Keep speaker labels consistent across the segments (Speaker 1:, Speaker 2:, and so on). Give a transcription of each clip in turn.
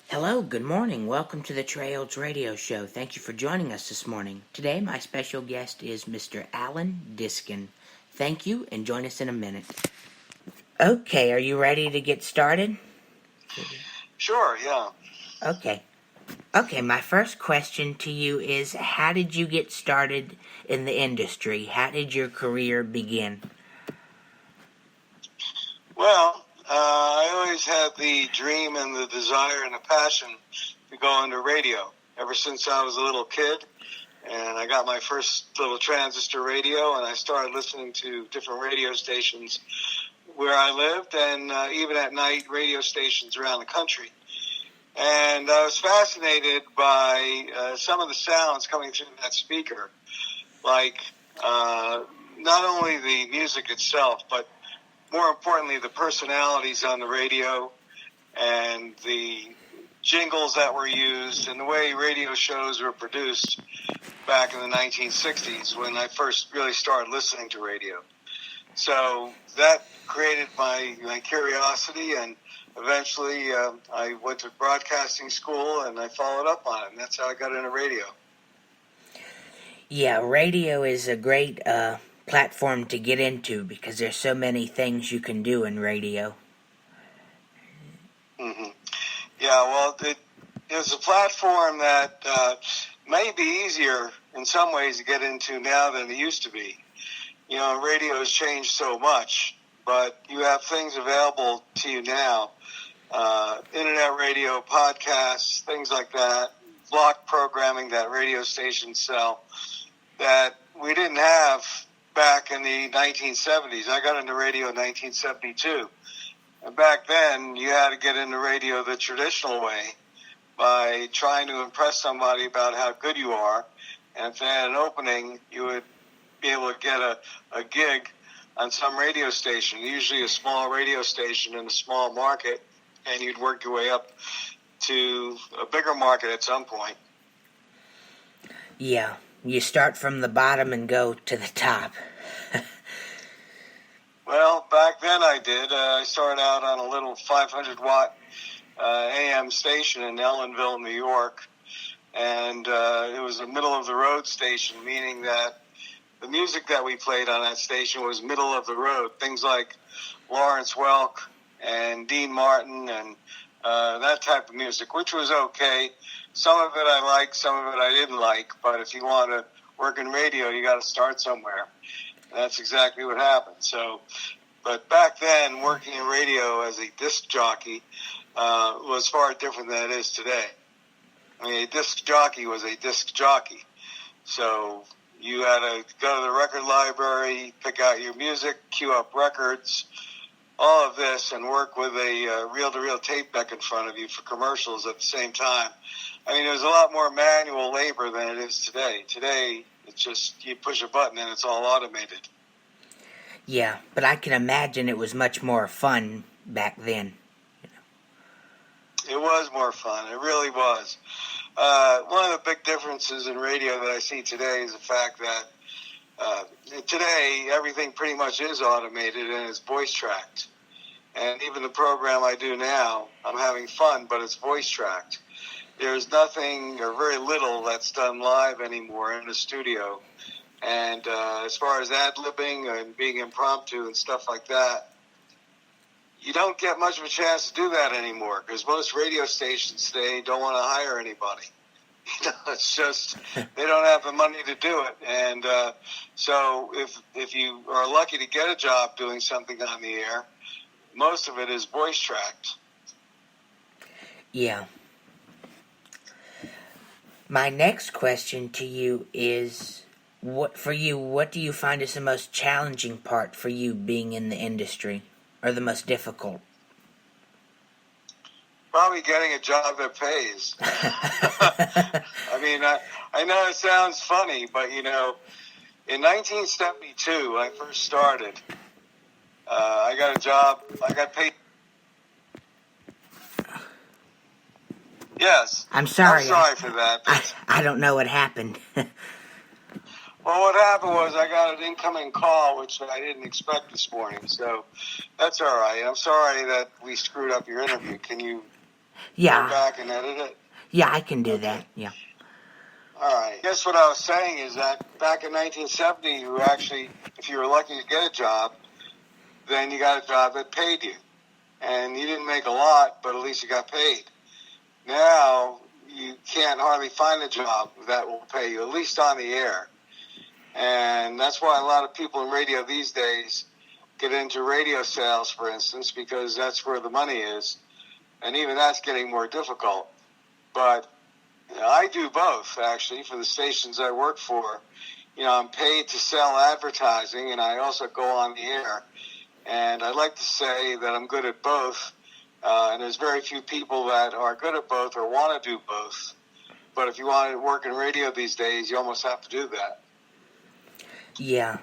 Speaker 1: Hello, good morning. Welcome to the Trails Radio Show. Thank you for joining us this morning. Today, my special guest is Mr. Alan Diskin. Thank you, and join us in a minute. Okay, are you ready to get started?
Speaker 2: Sure, yeah.
Speaker 1: Okay, my first question to you is, how did you get started in the industry? How did your career begin?
Speaker 2: Well, I always had the dream and the desire and the passion to go into radio ever since I was a little kid. And I got my first little transistor radio, and I started listening to different radio stations where I lived, and even at night, radio stations around the country. And I was fascinated by some of the sounds coming through that speaker, like not only the music itself, but more importantly, the personalities on the radio and the jingles that were used and the way radio shows were produced back in the 1960s when I first really started listening to radio. So that created my curiosity, and eventually I went to broadcasting school and I followed up on it, and that's how I got into radio.
Speaker 1: Yeah, radio is a great platform to get into because there's so many things you can do in radio.
Speaker 2: Mm-hmm. Yeah, well, it's a platform that may be easier in some ways to get into now than it used to be. You know, radio has changed so much, but you have things available to you now. Internet radio, podcasts, things like that, block programming that radio stations sell that we didn't have back in the 1970s. I got into radio in 1972. And back then, you had to get into radio the traditional way by trying to impress somebody about how good you are. And if they had an opening, you would be able to get a gig on some radio station, usually a small radio station in a small market, and you'd work your way up to a bigger market at some point.
Speaker 1: Yeah, you start from the bottom and go to the top.
Speaker 2: Well, back then I did. I started out on a little 500-watt AM station in Ellenville, New York, and it was a middle-of-the-road station, meaning that the music that we played on that station was middle of the road, things like Lawrence Welk and Dean Martin and that type of music, which was okay. Some of it I liked, some of it I didn't like, but if you want to work in radio, you got to start somewhere. That's exactly what happened. So, but back then, working in radio as a disc jockey was far different than it is today. I mean, a disc jockey was a disc jockey. So you had to go to the record library, pick out your music, queue up records, all of this, and work with a reel-to-reel tape deck in front of you for commercials at the same time. I mean, there's a lot more manual labor than it is today. Today, it's just you push a button and it's all automated.
Speaker 1: Yeah, but I can imagine it was much more fun back then.
Speaker 2: It was more fun. It really was. One of the big differences in radio that I see today is the fact that today everything pretty much is automated and is voice tracked. And even the program I do now, I'm having fun, but it's voice tracked. There's nothing or very little that's done live anymore in the studio. And as far as ad-libbing and being impromptu and stuff like that, you don't get much of a chance to do that anymore because most radio stations today don't want to hire anybody. You know, it's just they don't have the money to do it. And so if you are lucky to get a job doing something on the air, most of it is voice tracked.
Speaker 1: Yeah. My next question to you is, what do you find is the most challenging part for you being in the industry, or the most difficult?
Speaker 2: Probably getting a job that pays. I mean, I know it sounds funny, but, you know, in 1972, when I first started, I got a job, I got paid. Yes.
Speaker 1: I'm sorry
Speaker 2: for that.
Speaker 1: I don't know what happened.
Speaker 2: Well, what happened was I got an incoming call, which I didn't expect this morning, so that's all right. I'm sorry that we screwed up your interview. Can you
Speaker 1: Yeah.
Speaker 2: Go back and edit it?
Speaker 1: Yeah, I can do
Speaker 2: Okay.
Speaker 1: that. Yeah.
Speaker 2: All right. Guess what I was saying is that back in 1970, you actually, if you were lucky to get a job, then you got a job that paid you. And you didn't make a lot, but at least you got paid. Now, you can't hardly find a job that will pay you, at least on the air. And that's why a lot of people in radio these days get into radio sales, for instance, because that's where the money is. And even that's getting more difficult. But I do both, actually, for the stations I work for. I'm paid to sell advertising, and I also go on the air. And I'd like to say that I'm good at both. And there's very few people that are good at both or want to do both. But if you want to work in radio these days, you almost have to do that.
Speaker 1: Yeah.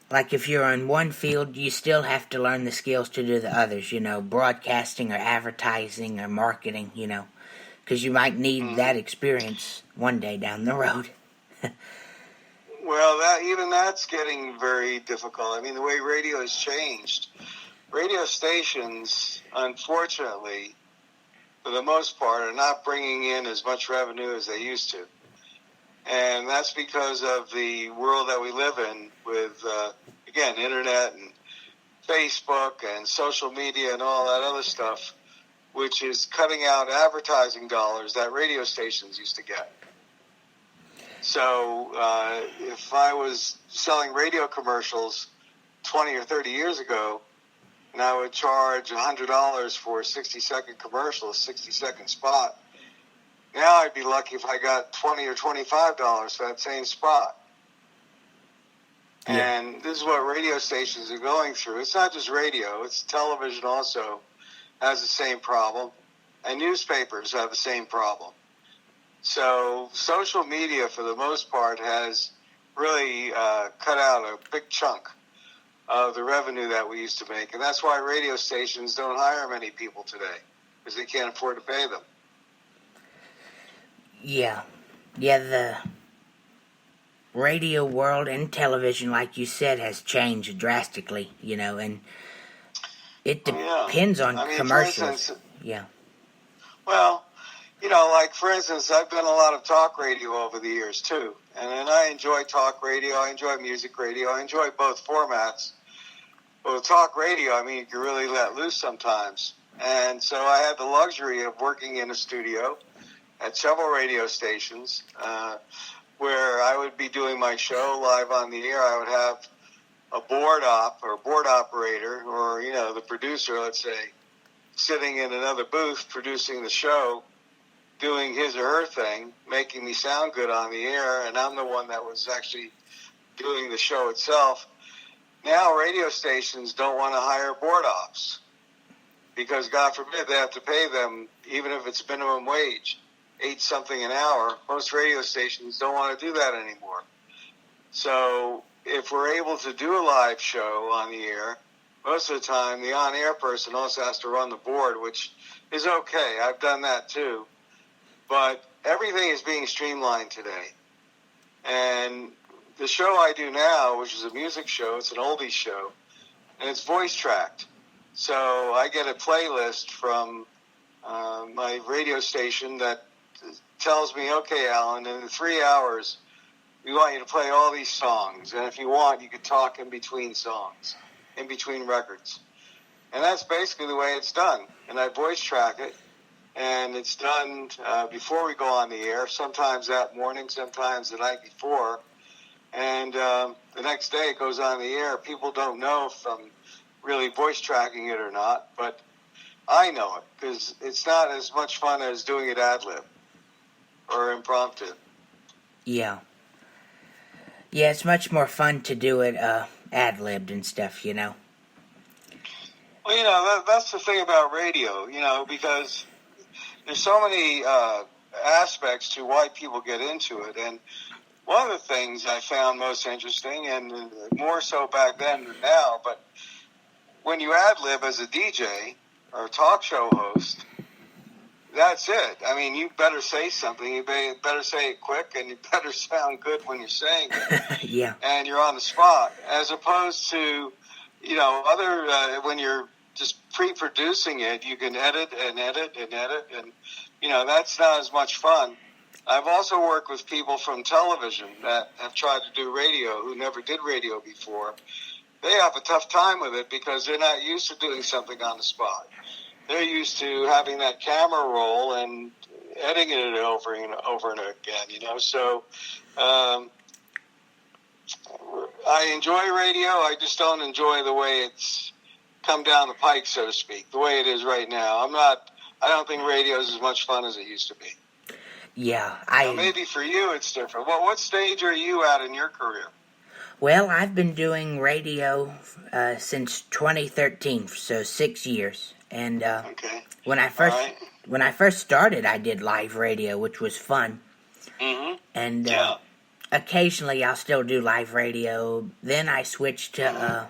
Speaker 1: Like if you're in one field, you still have to learn the skills to do the others, broadcasting or advertising or marketing, because you might need that experience one day down the road.
Speaker 2: Well, even that's getting very difficult. I mean, the way radio has changed. Radio stations, unfortunately, for the most part, are not bringing in as much revenue as they used to. And that's because of the world that we live in with, again, internet and Facebook and social media and all that other stuff, which is cutting out advertising dollars that radio stations used to get. So if I was selling radio commercials 20 or 30 years ago, and I would charge $100 for a 60-second commercial, a 60-second spot, now I'd be lucky if I got $20 or $25 for that same spot.
Speaker 1: Yeah.
Speaker 2: And this is what radio stations are going through. It's not just radio. It's television also has the same problem. And newspapers have the same problem. So social media, for the most part, has really cut out a big chunk of the revenue that we used to make. And that's why radio stations don't hire many people today, because they can't afford to pay them.
Speaker 1: Yeah. Yeah, the radio world and television, like you said, has changed drastically, and it depends on commercials.
Speaker 2: For instance,
Speaker 1: yeah.
Speaker 2: Well, like, for instance, I've done a lot of talk radio over the years, too. And I enjoy talk radio. I enjoy music radio. I enjoy both formats. But with talk radio, you can really let loose sometimes. And so I had the luxury of working in a studio at several radio stations where I would be doing my show live on the air. I would have a board operator or, the producer, let's say, sitting in another booth producing the show, doing his or her thing, making me sound good on the air, and I'm the one that was actually doing the show itself. Now radio stations don't want to hire board ops because, God forbid, they have to pay them, even if it's minimum wage, $8-something an hour. Most radio stations don't want to do that anymore. So if we're able to do a live show on the air, most of the time the on-air person also has to run the board, which is okay. I've done that too. But everything is being streamlined today. And the show I do now, which is a music show, it's an oldies show, and it's voice tracked. So I get a playlist from my radio station that tells me, okay, Alan, in 3 hours, we want you to play all these songs. And if you want, you could talk in between songs, in between records. And that's basically the way it's done. And I voice track it. And it's done before we go on the air, sometimes that morning, sometimes the night before. And the next day it goes on the air. People don't know if I'm really voice tracking it or not, but I know it because it's not as much fun as doing it ad-lib or impromptu.
Speaker 1: Yeah. Yeah, it's much more fun to do it ad-libbed and stuff,
Speaker 2: Well, that's the thing about radio, because there's so many aspects to why people get into it. And one of the things I found most interesting, and more so back then than now, but when you ad-lib as a DJ or a talk show host, that's it. You better say something. You better say it quick, and you better sound good when you're saying it.
Speaker 1: Yeah.
Speaker 2: And you're on the spot, as opposed to, when you're just pre-producing it, you can edit and edit and edit, and that's not as much fun. I've also worked with people from television that have tried to do radio who never did radio before. They have a tough time with it because they're not used to doing something on the spot. They're used to having that camera roll and editing it over and again, So I enjoy radio. I just don't enjoy the way it's come down the pike, so to speak, the way it is right now. I don't think radio is as much fun as it used to be.
Speaker 1: Yeah,
Speaker 2: Now, maybe for you it's different. What stage are you at in your career?
Speaker 1: Well, I've been doing radio since 2013, so 6 years. And
Speaker 2: okay.
Speaker 1: when I first started, I did live radio, which was fun.
Speaker 2: Mm-hmm.
Speaker 1: And occasionally I'll still do live radio. Then I switched to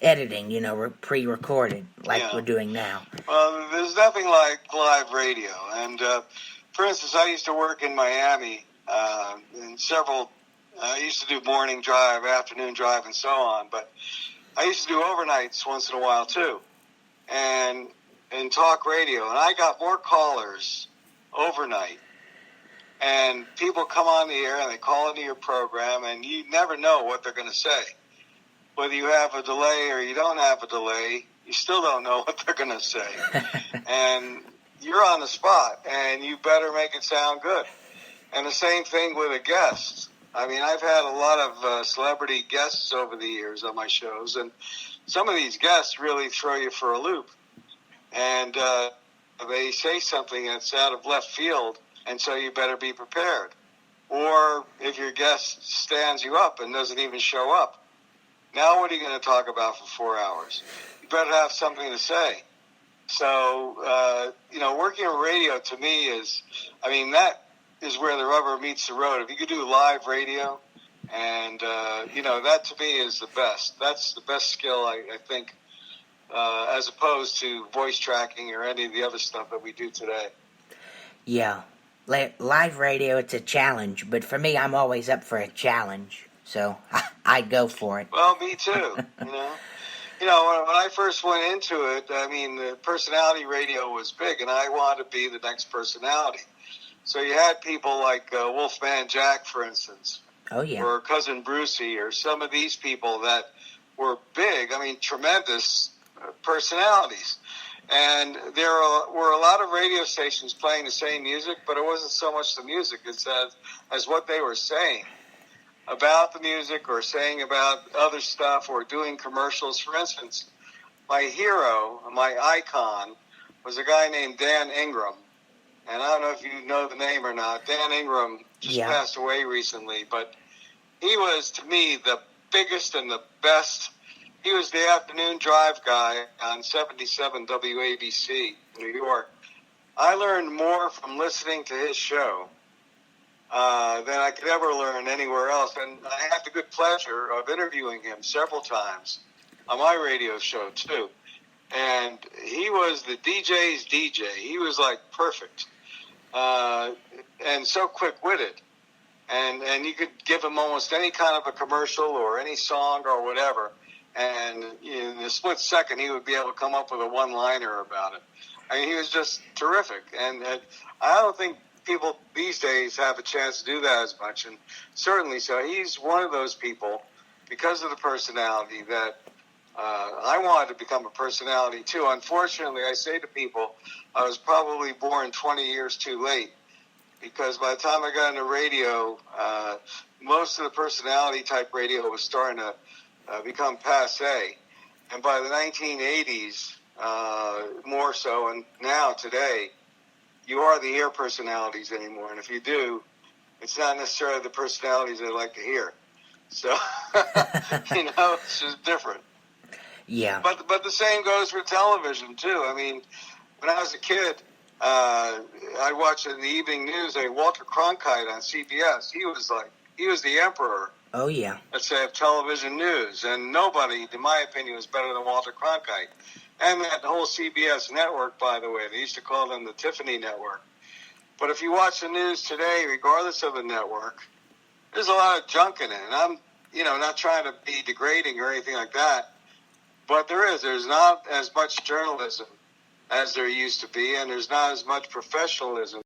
Speaker 1: editing, pre-recorded, like we're doing now.
Speaker 2: Well, there's nothing like live radio. And for instance, I used to work in Miami in several. I used to do morning drive, afternoon drive, and so on. But I used to do overnights once in a while too, and talk radio. And I got more callers overnight. And people come on the air and they call into your program, and you never know what they're going to say. Whether you have a delay or you don't have a delay, you still don't know what they're going to say. And you're on the spot, and you better make it sound good. And the same thing with a guest. I mean, I've had a lot of celebrity guests over the years on my shows, and some of these guests really throw you for a loop. And they say something that's out of left field, and so you better be prepared. Or if your guest stands you up and doesn't even show up, now what are you going to talk about for 4 hours? You better have something to say. So, working on radio to me that is where the rubber meets the road. If you could do live radio, and, that to me is the best. That's the best skill, I think, as opposed to voice tracking or any of the other stuff that we do today.
Speaker 1: Yeah. Live radio, it's a challenge, but for me, I'm always up for a challenge, so I go for it.
Speaker 2: Well, me too, when I first went into it, the personality radio was big, and I wanted to be the next personality. So you had people like Wolfman Jack, for instance, or Cousin Brucey, or some of these people that were big, tremendous personalities. And there were a lot of radio stations playing the same music, but it wasn't so much the music as what they were saying about the music, or saying about other stuff, or doing commercials. For instance, my hero, my icon, was a guy named Dan Ingram. And I don't know if you know the name or not. Dan Ingram just passed away recently, but he was, to me, the biggest and the best. He was the afternoon drive guy on 77 WABC in New York. I learned more from listening to his show than I could ever learn anywhere else. And I had the good pleasure of interviewing him several times on my radio show, too. And he was the DJ's DJ. He was, perfect. And so quick-witted. And you could give him almost any kind of a commercial or any song or whatever. And in a split second, he would be able to come up with a one-liner about it. He was just terrific. And I don't think people these days have a chance to do that as much. And certainly so. He's one of those people, because of the personality, that I wanted to become a personality, too. Unfortunately, I say to people, I was probably born 20 years too late, because by the time I got into radio, most of the personality-type radio was starting to become passé. And by the 1980s, more so, and now, today, you hardly hear personalities anymore. And if you do, it's not necessarily the personalities they like to hear. So, it's just different.
Speaker 1: Yeah.
Speaker 2: But the same goes for television, too. When I was a kid, I'd watch in the evening news, Walter Cronkite on CBS. He was the emperor.
Speaker 1: Oh, yeah.
Speaker 2: Let's say of television news. And nobody, in my opinion, was better than Walter Cronkite. And that whole CBS network, by the way, they used to call them the Tiffany Network. But if you watch the news today, regardless of the network, there's a lot of junk in it. And I'm, not trying to be degrading or anything like that. But there's not as much journalism as there used to be, and there's not as much professionalism